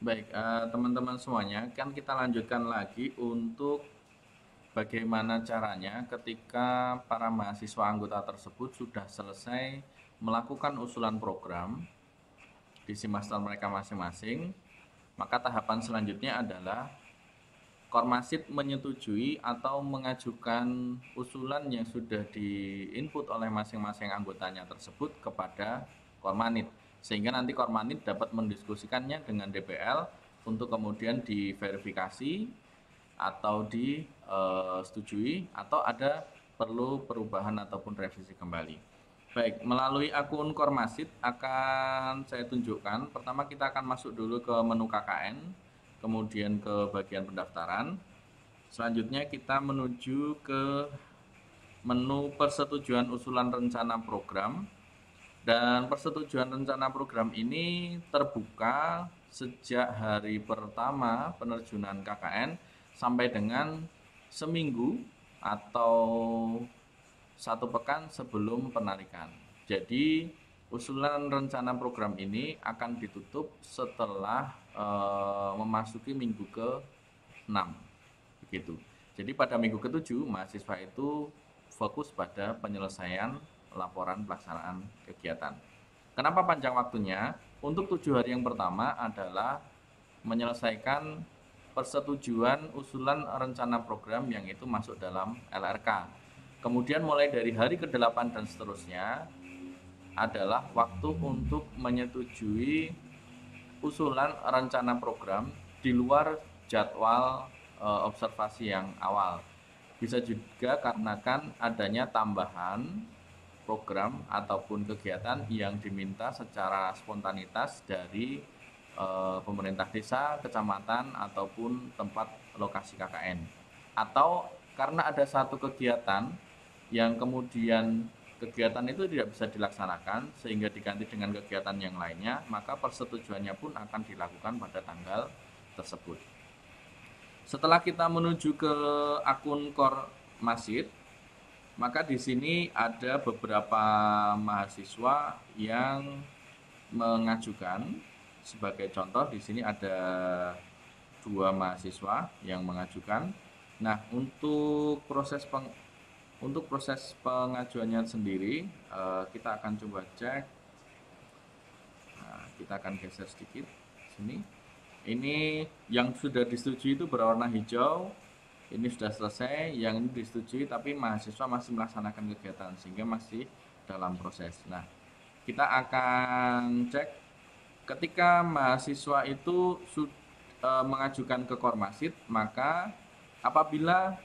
Baik, teman-teman semuanya, kan kita lanjutkan lagi untuk bagaimana caranya ketika para mahasiswa anggota tersebut sudah selesai melakukan usulan program di semester mereka masing-masing, maka tahapan selanjutnya adalah Kormasit menyetujui atau mengajukan usulan yang sudah diinput oleh masing-masing anggotanya tersebut kepada Kormanit, sehingga nanti Kormanit dapat mendiskusikannya dengan DPL untuk kemudian diverifikasi atau disetujui atau ada perlu perubahan ataupun revisi kembali. Baik, melalui akun Kormasit akan saya tunjukkan. Pertama kita akan masuk dulu ke menu KKN, kemudian ke bagian pendaftaran. Selanjutnya kita menuju ke menu persetujuan usulan rencana program. Dan persetujuan rencana program ini terbuka sejak hari pertama penerjunan KKN sampai dengan seminggu atau satu pekan sebelum penarikan. Jadi usulan rencana program ini akan ditutup setelah memasuki minggu ke-6. Begitu. Jadi pada minggu ke-7 mahasiswa itu fokus pada penyelesaian laporan pelaksanaan kegiatan. Kenapa panjang waktunya? Untuk 7 hari yang pertama adalah menyelesaikan persetujuan usulan rencana program yang itu masuk dalam LRK. Kemudian mulai dari hari ke-8 dan seterusnya adalah waktu untuk menyetujui usulan rencana program di luar jadwal observasi yang awal. Bisa juga karena kan adanya tambahan program ataupun kegiatan yang diminta secara spontanitas dari pemerintah desa, kecamatan, ataupun tempat lokasi KKN. Atau karena ada satu kegiatan yang kemudian kegiatan itu tidak bisa dilaksanakan sehingga diganti dengan kegiatan yang lainnya, maka persetujuannya pun akan dilakukan pada tanggal tersebut. Setelah kita menuju ke akun Kormasit, maka di sini ada beberapa mahasiswa yang mengajukan. Sebagai contoh di sini ada 2 mahasiswa yang mengajukan. Nah, untuk proses pengajuannya sendiri kita akan coba cek. Nah, kita akan geser sedikit sini. Ini yang sudah disetujui itu berwarna hijau. Ini sudah selesai, yang ini disetujui tapi mahasiswa masih melaksanakan kegiatan sehingga masih dalam proses. Nah, kita akan cek ketika mahasiswa itu mengajukan ke Kormasit, maka apabila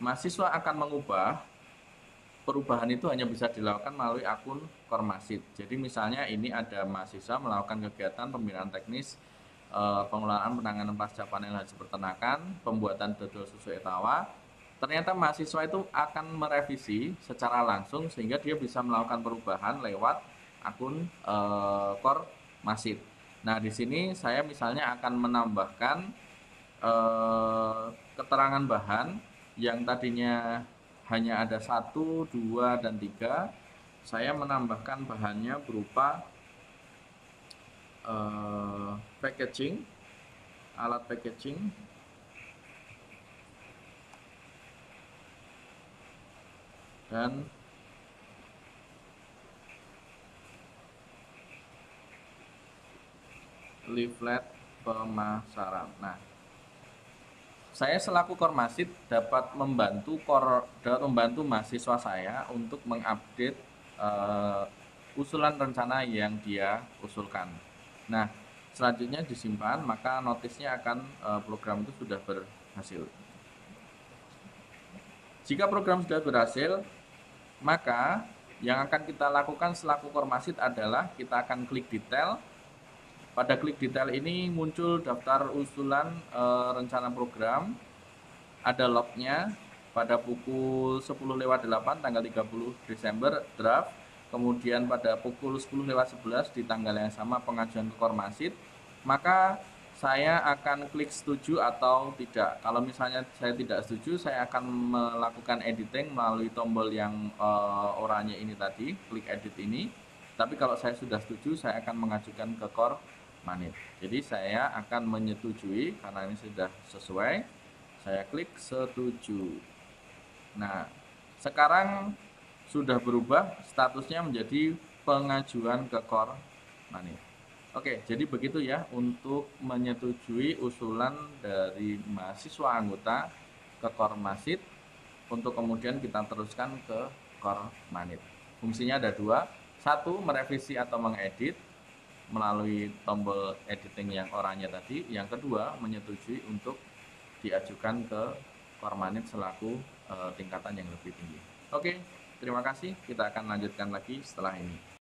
mahasiswa akan mengubah, perubahan itu hanya bisa dilakukan melalui akun Kormasit. Jadi misalnya ini ada mahasiswa melakukan kegiatan pembinaan teknis pengelolaan penanganan pasca panen hasil peternakan, pembuatan dodol susu etawa. Ternyata mahasiswa itu akan merevisi secara langsung sehingga dia bisa melakukan perubahan lewat akun Kormasit. Nah, di sini saya misalnya akan menambahkan keterangan bahan yang tadinya hanya ada 1, 2, dan 3. Saya menambahkan bahannya berupa packaging, alat packaging, dan leaflet pemasaran. Nah, saya selaku Kormasit dapat membantu mahasiswa saya untuk mengupdate usulan rencana yang dia usulkan. Nah, selanjutnya disimpan, maka notisnya akan program itu sudah berhasil. Jika program sudah berhasil, maka yang akan kita lakukan selaku Kormasit adalah kita akan klik detail. Pada klik detail ini muncul daftar usulan rencana program, ada lognya pada pukul 10.08 tanggal 30 Desember draft, kemudian pada pukul 10.11 di tanggal yang sama pengajuan ke Kormasit, maka saya akan klik setuju atau tidak. Kalau misalnya saya tidak setuju, saya akan melakukan editing melalui tombol yang oranye ini tadi, klik edit ini. Tapi kalau saya sudah setuju, saya akan mengajukan ke Kormasit. Manit. Jadi saya akan menyetujui karena ini sudah sesuai. Saya klik setuju. Nah, sekarang sudah berubah statusnya menjadi pengajuan ke Kormanit. Oke, jadi begitu ya untuk menyetujui usulan dari mahasiswa anggota ke Kormasit untuk kemudian kita teruskan ke Kormanit. Fungsinya ada dua. Satu, merevisi atau mengedit melalui tombol editing yang oranye tadi. Yang kedua, menyetujui untuk diajukan ke Kormanit selaku tingkatan yang lebih tinggi. Oke, terima kasih. Kita akan lanjutkan lagi setelah ini.